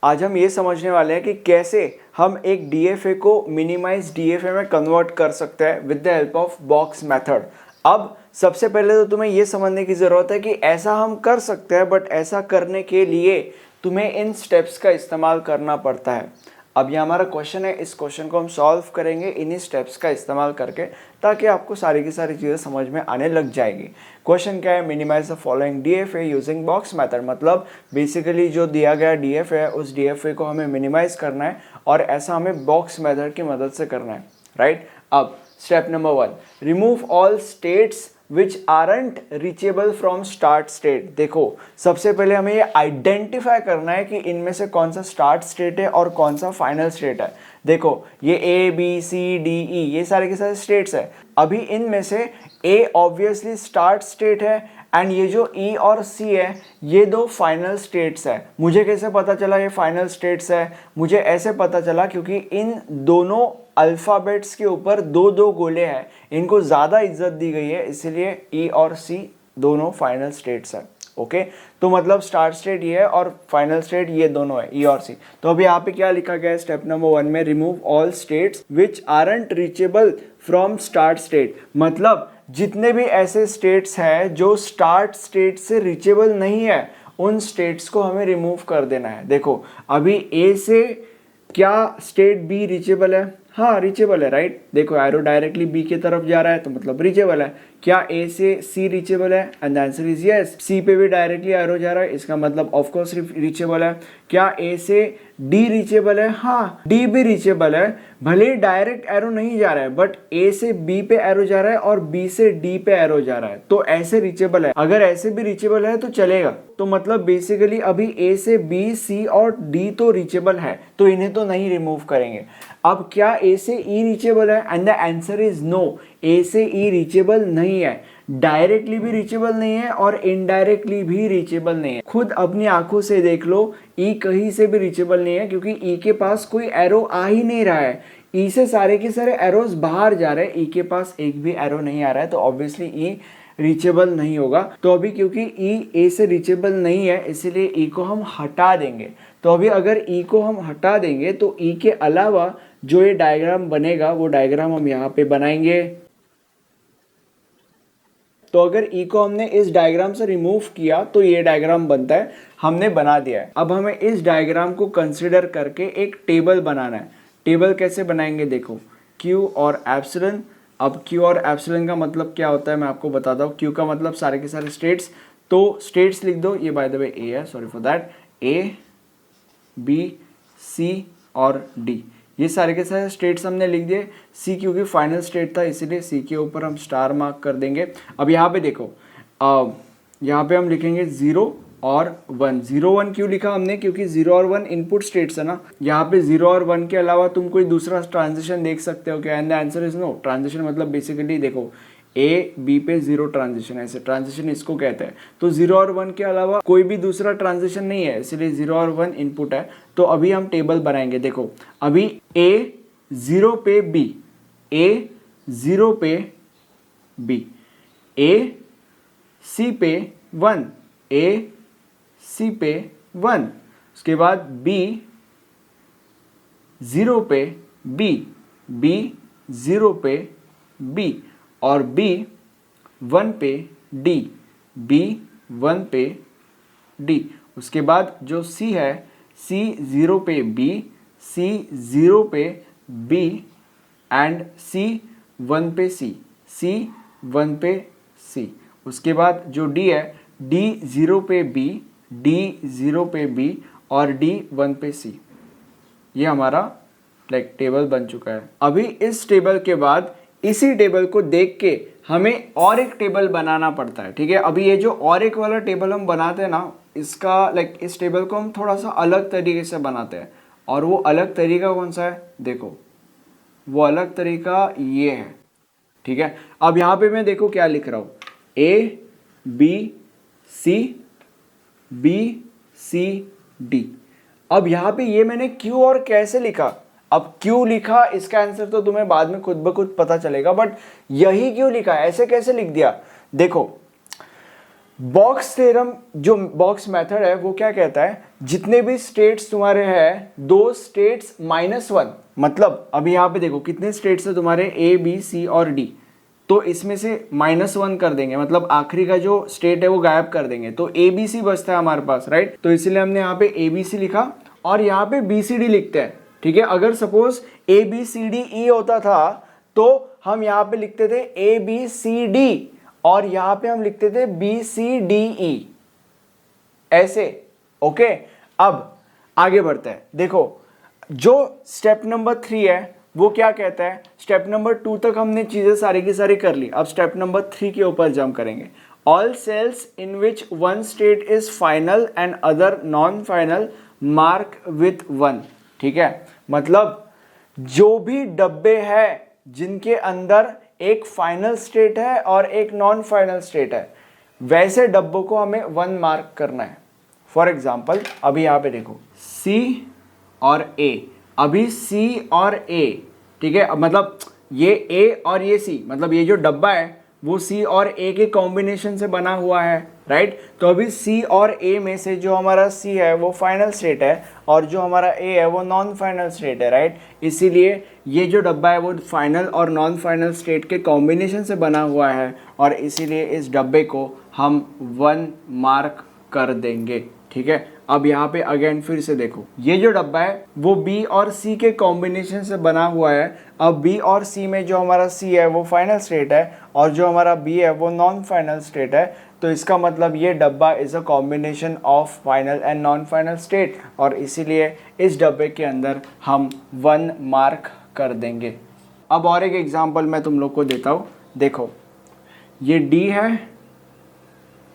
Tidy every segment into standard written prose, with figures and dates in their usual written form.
आज हम ये समझने वाले हैं कि कैसे हम एक डीएफए को मिनिमाइज डीएफए में कन्वर्ट कर सकते हैं with the help of box method. अब सबसे पहले तो तुम्हें ये समझने की ज़रूरत है कि ऐसा हम कर सकते हैं, बट ऐसा करने के लिए तुम्हें इन स्टेप्स का इस्तेमाल करना पड़ता है। अब ये हमारा क्वेश्चन है, इस क्वेश्चन को हम सॉल्व करेंगे इन्हीं स्टेप्स का इस्तेमाल करके, ताकि आपको सारी की सारी चीज़ें समझ में आने लग जाएगी। क्वेश्चन क्या है? Minimise the following DFA using box method. मतलब बेसिकली जो दिया गया डीएफए है उस डीएफए को हमें मिनिमाइज करना है, और ऐसा हमें बॉक्स मेथड की मदद से करना है, राइट। अब step number 1, remove all states which aren't reachable from start state. देखो सबसे पहले हमें ये आइडेंटिफाई करना है कि इनमें से कौन सा स्टार्ट स्टेट है और कौन सा फाइनल स्टेट है। देखो ये ए बी सी डी ई ये सारे के सारे स्टेट्स है। अभी इनमें से ए ऑब्वियसली स्टार्ट स्टेट है, एंड ये जो ई और सी है ये दो फाइनल स्टेट्स है। मुझे कैसे पता चला ये फाइनल स्टेट्स है? मुझे ऐसे पता चला क्योंकि इन दोनों अल्फ़ाबेट्स के ऊपर दो दो गोले हैं, इनको ज़्यादा इज्जत दी गई है, इसलिए ई और सी दोनों फाइनल स्टेट्स है। ओके, तो मतलब स्टार्ट स्टेट ये है और फाइनल स्टेट ये दोनों है, ई और सी। तो अभी यहाँ पे क्या लिखा गया है स्टेप नंबर 1 में? Remove all states which aren't reachable from start state. मतलब जितने भी ऐसे स्टेट्स हैं जो स्टार्ट स्टेट से रीचेबल नहीं है, उन स्टेट्स को हमें रिमूव कर देना है। देखो अभी ए से क्या स्टेट बी रीचेबल है? हाँ रीचेबल है, राइट। देखो एरो डायरेक्टली बी की तरफ जा रहा है तो मतलब रीचेबल है। क्या ए से सी रीचेबल है? And the answer is yes. C पे भी डायरेक्टली एरो जा रहा है, इसका मतलब ऑफ कोर्स रीचेबल है। क्या ए से डी रीचेबल है? हाँ डी भी रीचेबल है, भले ही डायरेक्ट एरो नहीं जा रहा है, बट ए से बी पे एरो जा रहा है और बी से डी पे एरो जा रहा है, तो ऐसे रीचेबल है। अगर ऐसे भी रीचेबल है तो चलेगा। तो मतलब बेसिकली अभी ए से बी सी और डी तो रीचेबल है, तो इन्हें तो नहीं रिमूव करेंगे। अब क्या ए से ई रीचेबल है? And the answer is no. A से ई रीचेबल नहीं है, डायरेक्टली भी रीचेबल नहीं है और इनडायरेक्टली भी रीचेबल नहीं है। खुद अपनी आंखों से देख लो, ई कहीं से भी रीचेबल नहीं है क्योंकि ई के पास कोई एरो आ ही नहीं रहा है। ई से सारे के सारे एरोज बाहर जा रहे हैं, ई के पास एक भी एरो नहीं आ रहा है, तो ऑब्वियसली ई रीचेबल नहीं होगा। तो अभी क्योंकि ई ए से रीचेबल नहीं है इसलिए ई को हम हटा देंगे। तो अभी अगर ई को हम हटा देंगे तो ई के अलावा जो ये डायग्राम बनेगा वो डायग्राम हम यहाँ पे बनाएंगे। तो अगर ई को हमने इस डायग्राम से रिमूव किया तो ये डायग्राम बनता है, हमने बना दिया है। अब हमें इस डायग्राम को कंसिडर करके एक टेबल बनाना है। टेबल कैसे बनाएंगे? देखो क्यू और एप्सिलॉन। अब क्यू और एप्सिलॉन का मतलब क्या होता है मैं आपको बताता हूँ। क्यू का मतलब सारे के सारे स्टेट्स, तो स्टेट्स लिख दो। ये बाय द वे ए है, sorry for that. A B C और डी ये सारे के सारे स्टेट्स हमने लिख दिए। सी क्योंकि फाइनल स्टेट था इसीलिए सी के ऊपर हम स्टार मार्क कर देंगे। अब यहाँ पे देखो, यहाँ पे हम लिखेंगे 0 और 1। 0 1 क्यों लिखा हमने? क्योंकि 0 और 1 इनपुट स्टेट्स है ना। यहाँ पे 0 और 1 के अलावा तुम कोई दूसरा ट्रांजिशन देख सकते हो क्या? And the answer is no. Transition मतलब बेसिकली देखो ए बी पे 0 ट्रांजिशन है, ऐसे ट्रांजिशन इसको कहते हैं। तो 0 और 1 के अलावा कोई भी दूसरा ट्रांजिशन नहीं है, इसलिए 0 और 1 इनपुट है। तो अभी हम टेबल बनाएंगे। देखो अभी ए 0 पे बी, ए 0 पे बी, ए सी पे 1, ए सी पे 1, उसके बाद बी 0 पे बी, बी 0 पे बी, और B 1 पे D, B 1 पे D। उसके बाद जो C है, C 0 पे B, C 0 पे B एंड C 1 पे C, C 1 पे C। उसके बाद जो D है, D 0 पे B, D 0 पे B और D 1 पे C। ये हमारा टेबल बन चुका है। अभी इस टेबल के बाद इसी टेबल को देख के हमें और एक टेबल बनाना पड़ता है, ठीक है। अभी ये जो और एक वाला टेबल हम बनाते हैं ना, इसका इस टेबल को हम थोड़ा सा अलग तरीके से बनाते हैं। और वो अलग तरीका कौन सा है? देखो वो अलग तरीका ये है, ठीक है। अब यहाँ पे मैं देखो क्या लिख रहा हूँ, ए बी सी डी। अब यहाँ पे ये मैंने क्यों और कैसे लिखा? अब क्यों लिखा इसका आंसर तो तुम्हें बाद में खुद ब खुद पता चलेगा, बट यही क्यों लिखा, ऐसे कैसे लिख दिया? देखो बॉक्स थ्योरम जो बॉक्स मेथड है वो क्या कहता है, जितने भी स्टेट्स तुम्हारे हैं, दो स्टेट्स -1, मतलब अभी यहाँ पे देखो कितने स्टेट्स है तुम्हारे, ए बी सी और डी, तो इसमें से -1 कर देंगे, मतलब आखिरी का जो स्टेट है वो गायब कर देंगे, तो ए बी सी बचता है हमारे पास, राइट। तो इसलिए हमने यहाँ पे ए बी सी लिखा और यहाँ पे बी सी डी लिखते हैं, ठीक है। अगर suppose A B C D E होता था तो हम यहाँ पे लिखते थे ए बी सी डी और यहाँ पे हम लिखते थे बी सी डी ई, ऐसे, ओके। अब आगे बढ़ते हैं। देखो जो स्टेप नंबर 3 है वो क्या कहता है, स्टेप नंबर 2 तक हमने चीजें सारी की सारी कर ली, अब स्टेप नंबर 3 के ऊपर जंप करेंगे। All cells in which one state is final and other non final mark with 1, ठीक है। मतलब जो भी डब्बे हैं जिनके अंदर एक फाइनल स्टेट है और एक नॉन फाइनल स्टेट है, वैसे डब्बों को हमें 1 मार्क करना है। फॉर एग्जाम्पल अभी यहाँ पे देखो C और A, अभी C और A, ठीक है, मतलब ये A और ये C, मतलब ये जो डब्बा है वो C और A के कॉम्बिनेशन से बना हुआ है, राइट। तो अभी C और A में से जो हमारा C है वो फाइनल स्टेट है और जो हमारा A है वो नॉन फाइनल स्टेट है, राइट। इसीलिए ये जो डब्बा है वो फाइनल और नॉन फाइनल स्टेट के कॉम्बिनेशन से बना हुआ है और इसीलिए इस डब्बे को हम 1 मार्क कर देंगे, ठीक है। अब यहाँ पे अगेन फिर से देखो, ये जो डब्बा है वो B और C के कॉम्बिनेशन से बना हुआ है। अब B और C में जो हमारा C है वो फाइनल स्टेट है और जो हमारा B है वो नॉन फाइनल स्टेट है, तो इसका मतलब ये डब्बा is a combination of final and non final state और इसीलिए इस डब्बे के अंदर हम 1 मार्क कर देंगे। अब और एक एग्जांपल मैं तुम लोग को देता हूँ। देखो ये D है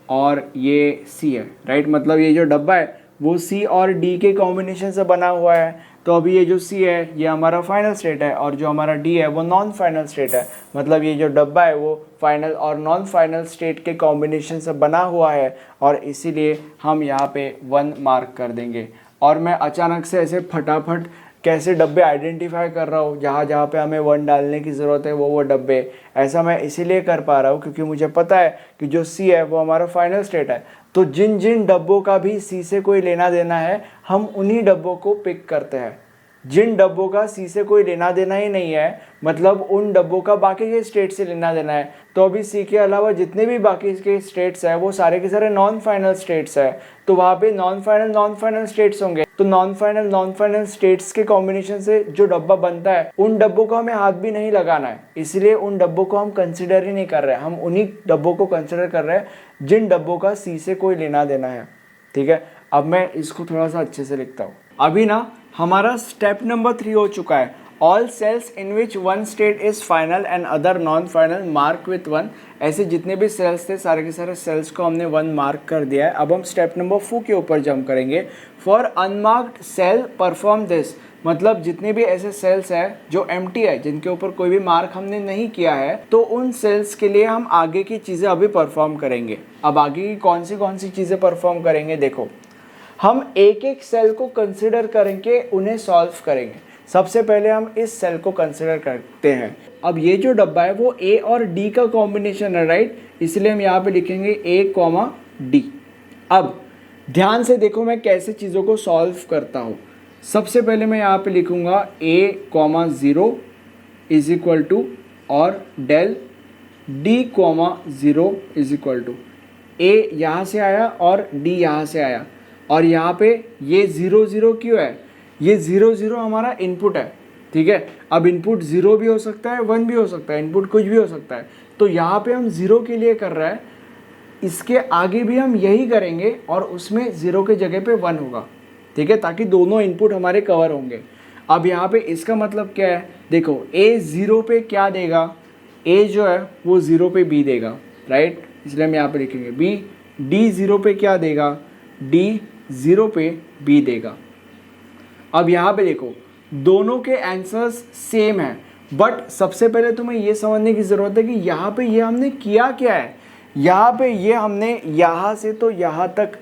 और ये C है, राइट। मतलब ये जो डब्बा है वो C और D के कॉम्बिनेशन से बना हुआ है, तो अभी ये जो C है ये हमारा फाइनल स्टेट है और जो हमारा D है वो नॉन फाइनल स्टेट है। मतलब ये जो डब्बा है वो फाइनल और नॉन फाइनल स्टेट के कॉम्बिनेशन से बना हुआ है और इसीलिए हम यहाँ पे 1 मार्क कर देंगे। और मैं अचानक से ऐसे फटाफट कैसे डब्बे आइडेंटिफाई कर रहा हूँ, जहाँ जहाँ पे हमें 1 डालने की ज़रूरत है वो डब्बे, ऐसा मैं इसीलिए कर पा रहा हूँ क्योंकि मुझे पता है कि जो C है वो हमारा फाइनल स्टेट है। तो जिन जिन डब्बों का भी C से कोई लेना देना है हम उन्हीं डब्बों को पिक करते हैं। जिन डब्बों का C से कोई लेना देना ही नहीं है, मतलब उन डब्बों का बाकी के स्टेट से लेना देना है। तो अभी C के अलावा जितने भी बाकी के स्टेट्स हैं वो सारे के सारे नॉन फाइनल स्टेट्स हैं, तो वहाँ पे नॉन फाइनल स्टेट्स होंगे। तो नॉन फाइनल स्टेट्स के कॉम्बिनेशन से जो डब्बा बनता है उन डब्बों को हमें हाथ भी नहीं लगाना है, इसलिए उन डब्बों को हम कंसिडर ही नहीं कर रहे हैं। हम उन्हीं डब्बों को कंसिडर कर रहे हैं जिन डब्बों का C से कोई लेना देना है, ठीक है। अब मैं इसको थोड़ा सा अच्छे से लिखता हूँ। अभी ना हमारा स्टेप नंबर 3 हो चुका है। All cells in which one state is final and other non final mark with 1। ऐसे जितने भी सेल्स थे सारे के सारे सेल्स को हमने 1 मार्क कर दिया है। अब हम स्टेप नंबर 4 के ऊपर जंप करेंगे। For unmarked cell perform this, मतलब जितने भी ऐसे सेल्स हैं जो एम्प्टी है, जिनके ऊपर कोई भी मार्क हमने नहीं किया है, तो उन सेल्स के लिए हम आगे की चीज़ें अभी परफॉर्म करेंगे। अब आगे की कौन सी चीज़ें परफॉर्म करेंगे, देखो हम एक एक सेल को कंसिडर करके उन्हें सॉल्व करेंगे। सबसे पहले हम इस सेल को कंसिडर करते हैं। अब ये जो डब्बा है वो A और D का कॉम्बिनेशन है, राइट, इसलिए हम यहाँ पे लिखेंगे A, D। अब ध्यान से देखो मैं कैसे चीज़ों को सॉल्व करता हूँ। सबसे पहले मैं यहाँ पे लिखूँगा A, 0 इज इक्वल टू और del D, 0 is equal to A यहाँ से आया और D यहाँ से आया और यहाँ पे ये 0 0 क्यों है, ये 0 0 हमारा इनपुट है, ठीक है। अब इनपुट 0 भी हो सकता है 1 भी हो सकता है, इनपुट कुछ भी हो सकता है। तो यहाँ पे हम 0 के लिए कर रहे हैं, इसके आगे भी हम यही करेंगे और उसमें 0 के जगह पे 1 होगा, ठीक है, ताकि दोनों इनपुट हमारे कवर होंगे। अब यहाँ पे इसका मतलब क्या है, देखो A 0 पे क्या देगा, A जो है वो 0 पे B देगा, राइट, इसलिए हम यहाँ पे लिखेंगे B। D 0 पे क्या देगा, D 0 पे B देगा। अब यहाँ पे देखो दोनों के आंसर्स सेम हैं, बट सबसे पहले तुम्हें ये समझने की ज़रूरत है कि यहाँ पे ये हमने किया क्या है। यहाँ पे ये हमने यहाँ से तो यहाँ तक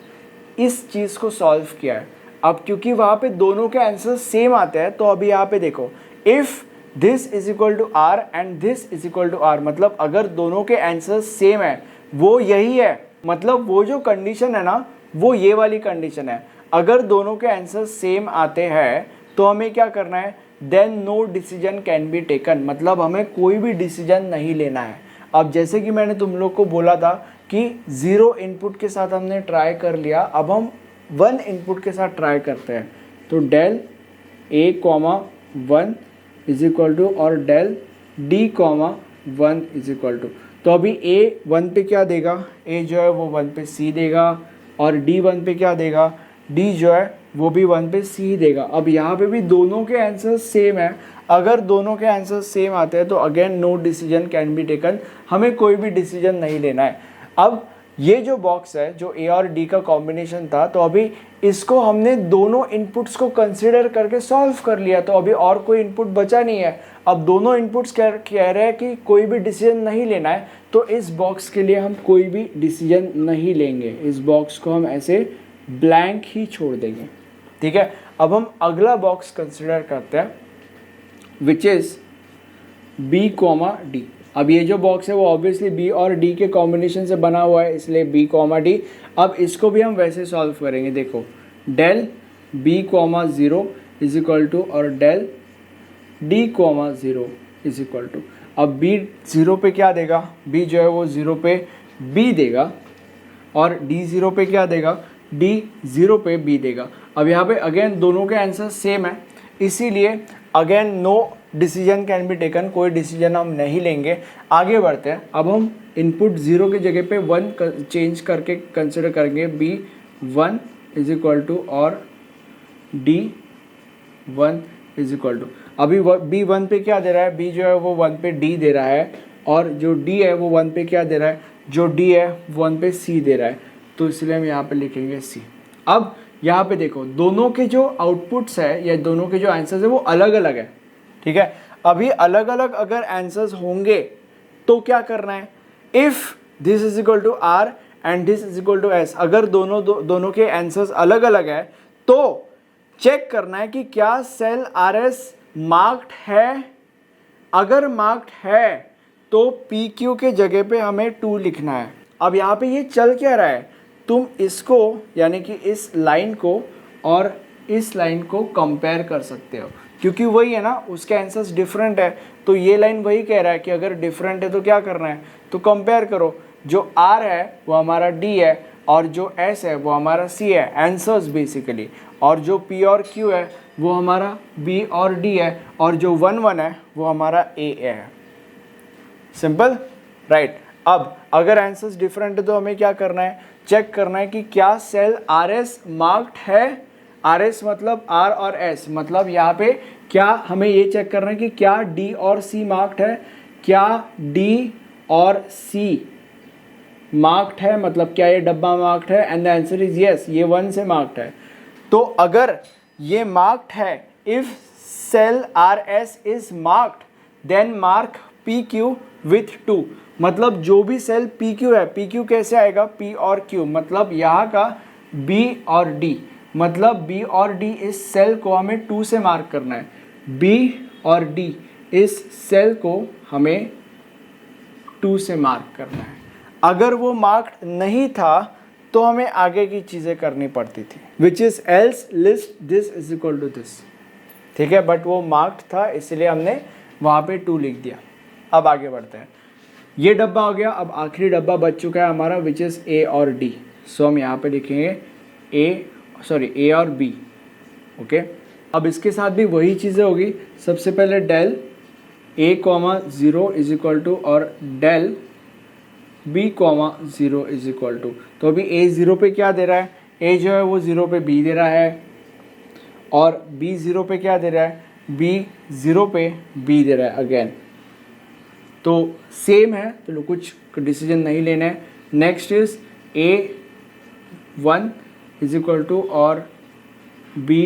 इस चीज़ को सॉल्व किया है। अब क्योंकि वहाँ पे दोनों के आंसर्स सेम आते हैं, तो अभी यहाँ पे देखो if this is equal to R and this is equal to R, मतलब अगर दोनों के आंसर्स सेम है, वो यही है मतलब वो जो कंडीशन है ना, वो ये वाली कंडीशन है। अगर दोनों के आंसर सेम आते हैं तो हमें क्या करना है, then no decision can be taken, मतलब हमें कोई भी डिसीजन नहीं लेना है। अब जैसे कि मैंने तुम लोग को बोला था कि 0 इनपुट के साथ हमने ट्राई कर लिया, अब हम 1 इनपुट के साथ ट्राई करते हैं। तो del a, 1 is equal to और del d, 1 is equal to, तो अभी a 1 पे क्या देगा, a जो है वो 1 पे c देगा, और d 1 पे क्या देगा, d जो है वो भी 1 पे c देगा। अब यहाँ पे भी दोनों के आंसर सेम है, अगर दोनों के आंसर सेम आते हैं तो again no decision can be taken, हमें कोई भी डिसीजन नहीं लेना है। अब ये जो बॉक्स है जो a और d का कॉम्बिनेशन था, तो अभी इसको हमने दोनों इनपुट्स को कंसिडर करके सॉल्व कर लिया, तो अभी और कोई इनपुट बचा नहीं है। अब दोनों इनपुट्स कह रहे हैं कि कोई भी डिसीजन नहीं लेना है, तो इस बॉक्स के लिए हम कोई भी डिसीजन नहीं लेंगे, इस बॉक्स को हम ऐसे ब्लैंक ही छोड़ देंगे। ठीक है, अब हम अगला बॉक्स कंसिडर करते हैं विच इज b, d। अब ये जो बॉक्स है वो ऑब्वियसली b और d के कॉम्बिनेशन से बना हुआ है, इसलिए b, d। अब इसको भी हम वैसे सॉल्व करेंगे। देखो del b, 0 is equal to और del d, 0 is equal to, अब b 0 पे क्या देगा, b जो है वो 0 पे b देगा, और d 0 पे क्या देगा, d 0 पे b देगा। अब यहाँ पे अगेन दोनों के आंसर सेम है, इसीलिए again no decision can be taken, कोई डिसीजन हम नहीं लेंगे। आगे बढ़ते हैं, अब हम इनपुट 0 की जगह पे 1 चेंज करके कंसिडर करेंगे, b 1 इज इक्वल टू और d 1 इज इक्वल टू। अभी b 1 पे क्या दे रहा है, b जो है वो 1 पे d दे रहा है, और जो d है वो 1 पे क्या दे रहा है, जो d है 1 पे c दे रहा है, तो इसलिए हम यहाँ पे लिखेंगे c। अब यहाँ पे देखो दोनों के जो आउटपुट्स है या दोनों के जो आंसर्स है वो अलग अलग है। ठीक है, अभी अलग अलग अगर आंसर्स होंगे तो क्या करना है, if this is equal to r and this is equal to s, अगर दोनों के आंसर्स अलग अलग है तो चेक करना है कि क्या सेल RS मार्क्ड है। अगर मार्क्ड है तो PQ के जगह पे हमें 2 लिखना है। अब यहाँ पे ये चल क्या रहा है, तुम इसको यानी कि इस लाइन को और इस लाइन को कंपेयर कर सकते हो, क्योंकि वही है ना, उसके आंसर्स डिफरेंट है, तो ये लाइन वही कह रहा है कि अगर डिफरेंट है तो क्या करना है, तो कंपेयर करो। जो R है वो हमारा D है, और जो S है वो हमारा C है, आंसर्स बेसिकली, और जो P और Q है वो हमारा B और D है, और जो 1 1 है वो हमारा A है। Simple, right. अब अगर आंसर्स डिफरेंट है तो हमें क्या करना है, चेक करना है कि क्या सेल RS मार्क्ड है। RS मतलब R और S, मतलब यहाँ पे क्या हमें ये चेक करना है कि क्या D और C मार्क्ड है, क्या D और C मार्क्ड है, मतलब क्या ये डब्बा मार्क्ड है, and the answer is yes, ये 1 से मार्क्ड है। तो अगर ये मार्क्ड है, if cell RS is marked then mark PQ with 2, मतलब जो भी सेल PQ है, PQ कैसे आएगा, P और Q, मतलब यहाँ का B और D, मतलब B और D इस सेल को हमें 2 से मार्क करना है। B और D इस सेल को हमें 2 से मार्क करना है। अगर वो मार्क्ड नहीं था तो हमें आगे की चीज़ें करनी पड़ती थी, which is else list this is equal to this. ठीक है, बट वो मार्क्ड था इसलिए हमने वहाँ पे 2 लिख दिया। अब आगे बढ़ते हैं, ये डब्बा हो गया, अब आखिरी डब्बा बच चुका है हमारा, विच इज़ A और D। सो हम यहाँ पे लिखेंगे A और B। ओके, अब इसके साथ भी वही चीज़ें होगी। सबसे पहले del A, 0 is equal to और del B, 0 is equal to, तो अभी A 0 पे क्या दे रहा है, A जो है वो 0 पे B दे रहा है, और B 0 पे क्या दे रहा है, B 0 पे B दे रहा है अगेन, तो सेम है, तो कुछ डिसीजन नहीं लेना है। Next is A 1 is equal to और B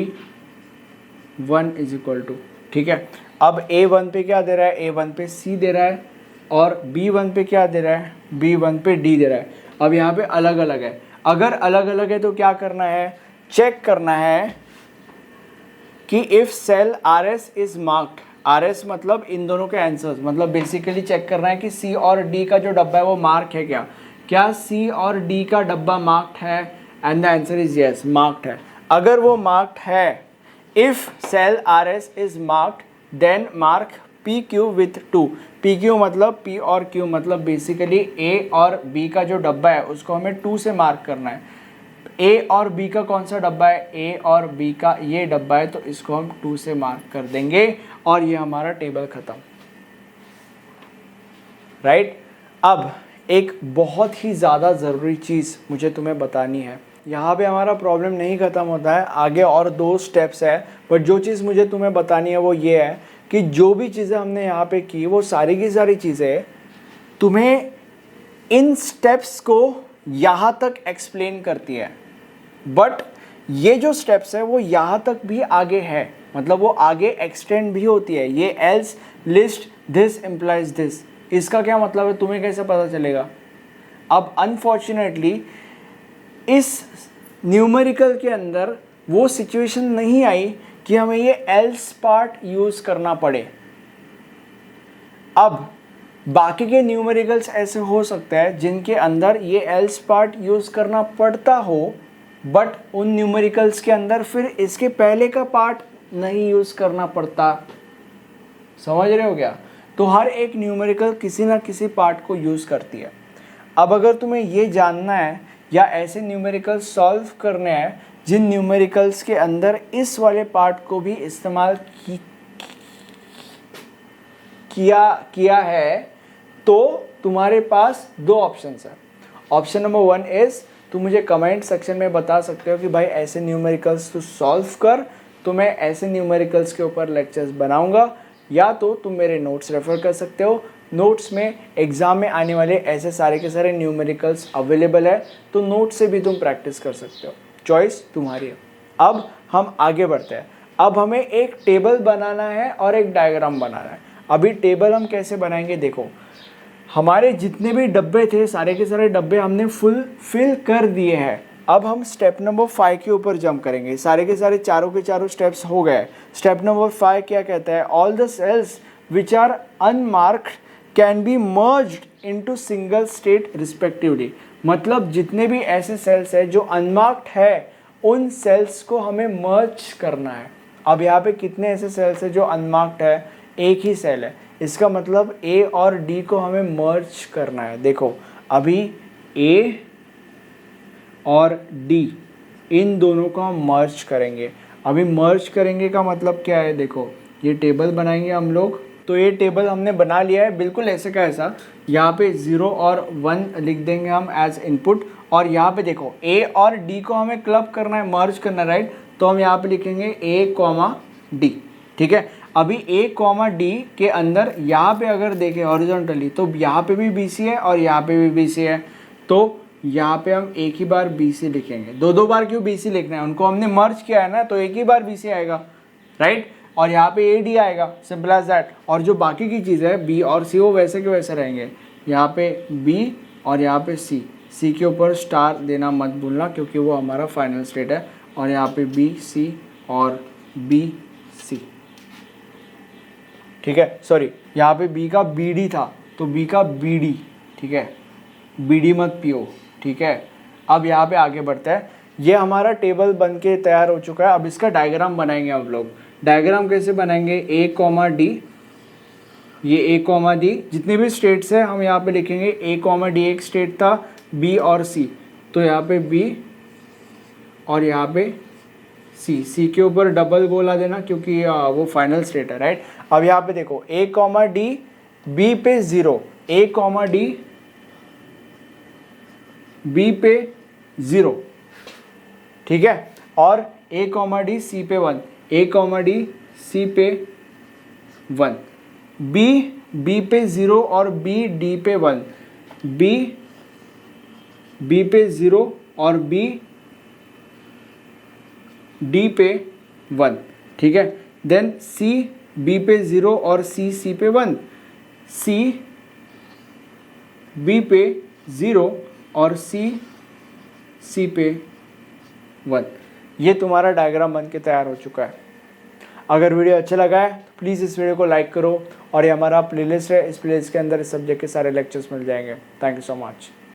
1 इज इक्वल टू। ठीक है, अब A 1 पे क्या दे रहा है, A 1 पे C दे रहा है, और B 1 पे क्या दे रहा है, B 1 पे D दे रहा है। अब यहाँ पे अलग अलग है, अगर अलग अलग है तो क्या करना है, चेक करना है कि if cell RS is marked, RS मतलब इन दोनों के आंसर्स, मतलब बेसिकली चेक करना है कि C और D का जो डब्बा है वो मार्क है क्या। क्या सी और डी का डब्बा मार्क्ड है? And the answer is yes, marked है। अगर वो मार्क्ड है, if cell R S is marked then mark P Q with 2। P Q मतलब पी और क्यू मतलब बेसिकली ए और बी का जो डब्बा है उसको हमें 2 से मार्क करना है। ए और बी का कौन सा डब्बा है? ए और बी का ये डब्बा है, तो इसको हम 2 से मार्क कर देंगे और ये हमारा टेबल खत्म। राइट? अब एक बहुत ही ज़्यादा ज़रूरी चीज़ मुझे तुम्हें बतानी है। यहाँ पे हमारा प्रॉब्लम नहीं ख़त्म होता है, आगे और 2 स्टेप्स है, बट जो चीज़ मुझे तुम्हें बतानी है वो ये है कि जो भी चीज़ें हमने यहाँ पे की वो सारी की सारी चीज़ें तुम्हें इन स्टेप्स को यहाँ तक एक्सप्लेन करती है, बट ये जो स्टेप्स है वो यहाँ तक भी आगे है, मतलब वो आगे एक्सटेंड भी होती है। ये else list this implies this, इसका क्या मतलब है तुम्हें कैसे पता चलेगा? अब अनफॉर्चुनेटली इस न्यूमेरिकल के अंदर वो सिचुएशन नहीं आई कि हमें ये एल्स पार्ट यूज करना पड़े। अब बाकी के न्यूमेरिकल्स ऐसे हो सकते हैं जिनके अंदर ये एल्स पार्ट यूज करना पड़ता हो, बट उन न्यूमेरिकल्स के अंदर फिर इसके पहले का पार्ट नहीं यूज करना पड़ता। समझ रहे हो क्या? तो हर एक न्यूमेरिकल किसी ना किसी पार्ट को यूज करती है। अब अगर तुम्हें ये जानना है या ऐसे न्यूमेरिकल्स सॉल्व करने हैं जिन न्यूमेरिकल्स के अंदर इस वाले पार्ट को भी इस्तेमाल किया है, तो तुम्हारे पास 2 ऑप्शंस हैं। ऑप्शन नंबर 1 इज, तुम मुझे कमेंट सेक्शन में बता सकते हो कि भाई ऐसे न्यूमेरिकल्स तू सॉल्व कर, तो मैं ऐसे न्यूमेरिकल्स के ऊपर लेक्चर्स बनाऊंगा, या तो तुम मेरे नोट्स रेफर कर सकते हो। नोट्स में एग्जाम में आने वाले ऐसे सारे के सारे न्यूमेरिकल्स अवेलेबल है, तो नोट से भी तुम प्रैक्टिस कर सकते हो, चॉइस तुम्हारी है। अब हम आगे बढ़ते हैं। अब हमें एक टेबल बनाना है और एक डायग्राम बनाना है। अभी टेबल हम कैसे बनाएंगे, देखो हमारे जितने भी डब्बे थे सारे के सारे डब्बे हमने फिल कर दिए हैं। अब हम स्टेप नंबर 5 के ऊपर जंप करेंगे। सारे के सारे चारों के चारों स्टेप्स हो गए। स्टेप नंबर 5 क्या कहता है? All the cells which are unmarked can be merged into single state respectively. मतलब जितने भी ऐसे सेल्स है जो अनमार्क्ड है उन सेल्स को हमें मर्ज करना है। अब यहाँ पे कितने ऐसे सेल्स है जो अनमार्क्ड है? एक ही सेल है। इसका मतलब ए और डी को हमें मर्ज करना है। देखो अभी ए और डी इन दोनों को हम मर्ज करेंगे। अभी मर्ज करेंगे का मतलब क्या है? देखो ये टेबल बनाएंगे हम लोग, तो ये टेबल हमने बना लिया है बिल्कुल ऐसे का ऐसा। यहाँ पे 0 और 1 लिख देंगे हम एज इनपुट, और यहाँ पे देखो ए और डी को हमें क्लब करना है, मर्ज करना है, राइट? तो हम यहाँ पे लिखेंगे ए कॉमा डी, ठीक है। अभी ए कॉमा डी के अंदर यहाँ पे अगर देखें हॉरिजॉन्टली तो यहाँ पे भी बी सी है और यहाँ पे भी बी सी है, तो यहाँ पे हम एक ही बार बी सी लिखेंगे। 2 बार क्यों बी सी लिखना है? उनको हमने मर्ज किया है ना, तो एक ही बार बी सी आएगा, राइट? और यहाँ पे ए डी आएगा, सिंपल एज दैट। और जो बाकी की चीज़ है बी और सी वो वैसे के वैसे रहेंगे। यहाँ पे बी और यहाँ पे सी, सी के ऊपर स्टार देना मत भूलना क्योंकि वो हमारा फाइनल स्टेट है। और यहाँ पे बी सी और बी सी, ठीक है। सॉरी, यहाँ पे बी का बी डी था तो बी का बी डी, ठीक है, बी डी मत पियो, ठीक है। अब यहाँ पे आगे बढ़ते हैं। ये हमारा टेबल बन के तैयार हो चुका है। अब इसका डायग्राम बनाएंगे हम लोग। डायग्राम कैसे बनाएंगे? ए कॉमा डी, ये ए कॉमा डी जितने भी स्टेट्स हैं हम यहाँ पे लिखेंगे। ए कॉमा डी एक स्टेट था, बी और सी, तो यहाँ पे बी और यहाँ पे सी, सी के ऊपर डबल गोला देना क्योंकि वो फाइनल स्टेट है, राइट। अब यहाँ पे देखो ए कॉमा डी बी पे 0, ए कॉमा डी बी पे 0, ठीक है। और ए कॉमा डी सी पे 1, ए कॉमा डी सी पे 1, बी पे 0 और बी डी पे 1, बी पे 0 और बी डी पे 1, ठीक है। देन सी बी पे 0 और सी पे 1, सी बी पे 0 और सी पे 1। ये तुम्हारा डायग्राम बन के तैयार हो चुका है। अगर वीडियो अच्छा लगा है तो प्लीज़ इस वीडियो को लाइक करो, और ये हमारा प्लेलिस्ट है, इस प्लेलिस्ट के अंदर इस सब्जेक्ट के सारे लेक्चर्स मिल जाएंगे। Thank you so much.